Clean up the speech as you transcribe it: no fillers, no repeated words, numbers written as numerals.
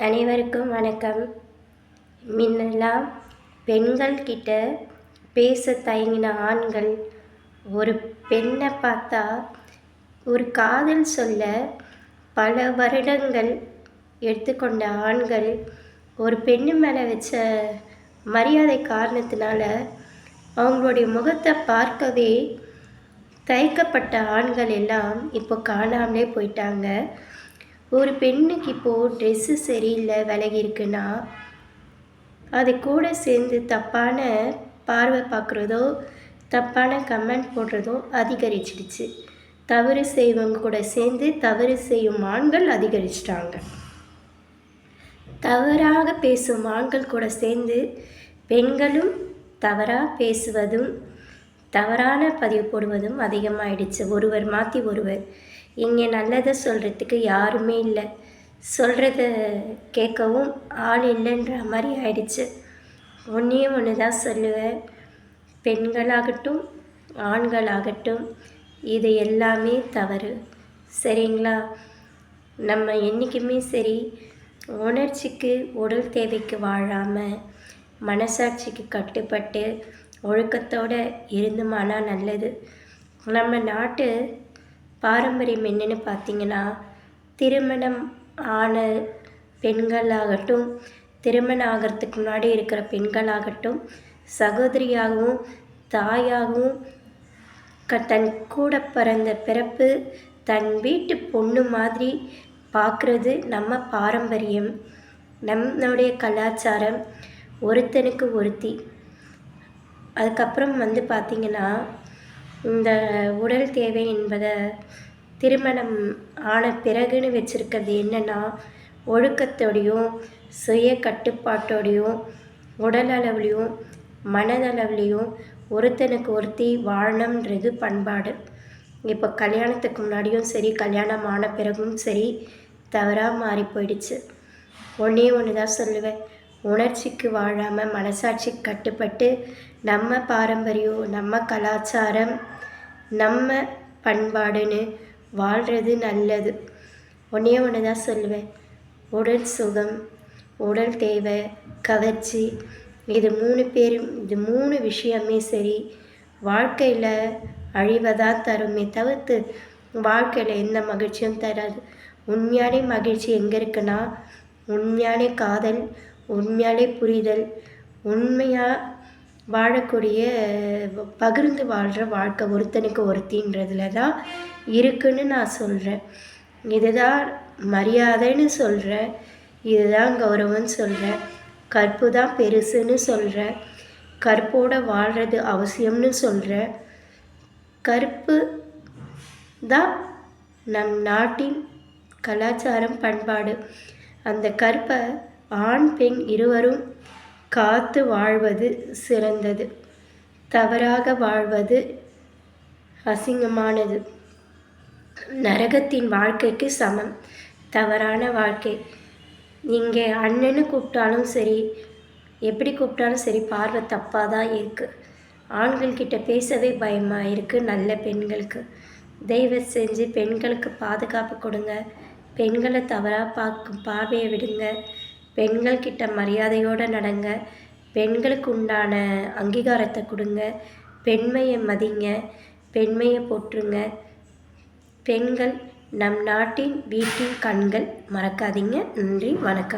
அனைவருக்கும் வணக்கம். முன்னெல்லாம் பெண்கள் கிட்ட பேச தயங்கின ஆண்கள் ஒரு பெண்ணை பார்த்தா ஒரு காதல் சொல்ல பல வருடங்கள் எடுத்துக்கொண்ட ஆண்கள் ஒரு பெண்ணு மேலே வச்ச மரியாதை காரணத்தினால அவங்களுடைய முகத்தை பார்க்கவே தயக்கப்பட்ட ஆண்கள் எல்லாம் இப்போ காணாமலே போயிட்டாங்க. ஒரு பெண்ணுக்கு இப்போது ட்ரெஸ்ஸு சரியில்லை, விலகி இருக்குன்னா அது கூட சேர்ந்து தப்பான பார்வை பார்க்குறதோ தப்பான கமெண்ட் போடுறதோ அதிகரிச்சிடுச்சு. தவறு செய்வங்க கூட சேர்ந்து தவறு செய்யும் ஆண்கள் அதிகரிச்சிட்டாங்க. தவறாக பேசும் ஆண்கள் கூட சேர்ந்து பெண்களும் தவறாக பேசுவதும் தவறான பதிவு போடுவதும் அதிகமாகிடுச்சு. ஒருவர் மாற்றி ஒருவர். இங்கே நல்லதை சொல்கிறதுக்கு யாருமே இல்லை, சொல்கிறத கேட்கவும் ஆள் இல்லைன்ற மாதிரி ஆயிடுச்சு. ஒன்று தான் சொல்லுவேன், பெண்களாகட்டும் ஆண்களாகட்டும் இது எல்லாமே தவறு, சரிங்களா? நம்ம என்றைக்குமே சரி உணர்ச்சிக்கு உடல் தேவைக்கு வாழாமல் மனசாட்சிக்கு கட்டுப்பட்டு ஒழுக்கத்தோடு இருந்தோமானா நல்லது. நம்ம நாட்டு பாரம்பரியம் என்னென்னு பார்த்திங்கன்னா, திருமணம் ஆன பெண்களாகட்டும் திருமணம் ஆகிறதுக்கு முன்னாடி இருக்கிற பெண்களாகட்டும் சகோதரியாகவும் தாயாகவும் தன் கூட பிறந்த பிறப்பு தன் வீட்டு பொண்ணு மாதிரி பார்க்குறது நம்ம பாரம்பரியம், நம்மளுடைய கலாச்சாரம். ஒருத்தனுக்கு ஒருத்தி. அதுக்கப்புறம் பார்த்திங்கன்னா இந்த உடல் தேவை என்பதை திருமணம் ஆன பிறகுன்னு வச்சுருக்கிறது என்னென்னா, ஒழுக்கத்தோடையும் சுய கட்டுப்பாட்டோடையும் உடல் அளவுலேயும் மனதளவுலேயும் ஒருத்தனுக்கு ஒருத்தி வாழணுன்றது பண்பாடு. இப்போ கல்யாணத்துக்கு முன்னாடியும் சரி கல்யாணம் ஆன பிறகும் சரி தவறாக மாறி போயிடுச்சு. ஒன்று தான் சொல்லுவேன், உணர்ச்சிக்கு வாழாமல் மனசாட்சிக்கு கட்டுப்பட்டு நம்ம பாரம்பரியம் நம்ம கலாச்சாரம் நம்ம பண்பாடுன்னு வாழ்கிறது நல்லது. ஒன்று தான் சொல்லுவேன், உடல் சுகம் உடல் தேவை கவர்ச்சி இது 3 விஷயமே சரி வாழ்க்கையில் அழிவதான் தருமே தவிர்த்து வாழ்க்கையில் எந்த மகிழ்ச்சியும் தராது. உண்மையான மகிழ்ச்சி எங்கே இருக்குன்னா, உண்மையான காதல், உண்மையாலே புரிதல், உண்மையாக வாழக்கூடிய பகிர்ந்து வாழ்கிற வாழ்க்கை ஒருத்தனுக்கு ஒருத்தின்றதுல தான் இருக்குன்னு நான் சொல்கிறேன். இதுதான் மரியாதைன்னு சொல்கிறேன், இதுதான் கௌரவம்னு சொல்கிறேன், கற்பு தான் பெருசுன்னு சொல்கிறேன், கற்போடு வாழ்கிறது அவசியம்னு சொல்கிறேன். கற்பு தான் நம் நாட்டின் கலாச்சாரம் பண்பாடு. அந்த கற்பை ஆண் பெண் இருவரும் காத்து வாழ்வது சிறந்தது. தவறாக வாழ்வது அசிங்கமானது, நரகத்தின் வாழ்க்கைக்கு சமம் தவறான வாழ்க்கை. இங்கே அண்ணன்னு கூப்பிட்டாலும் சரி எப்படி கூப்பிட்டாலும் சரி பார்வை தப்பாக தான் இருக்குது. ஆண்கள்கிட்ட பேசவே பயமாக இருக்குது. நல்ல பெண்களுக்கு தயவு செஞ்சு பெண்களுக்கு பாதுகாப்பு கொடுங்க. பெண்களை தவறாக பார்க்கும் பார்வையை விடுங்க. பெண்கள்கிட்ட மரியாதையோடு நடங்க. பெண்களுக்கு உண்டான அங்கீகாரத்தை கொடுங்க. பெண்மையை மதிங்க, பெண்மையை போற்றுங்க. பெண்கள் நம் நாட்டின் வீட்டின் கண்கள், மறக்காதீங்க. நன்றி, வணக்கம்.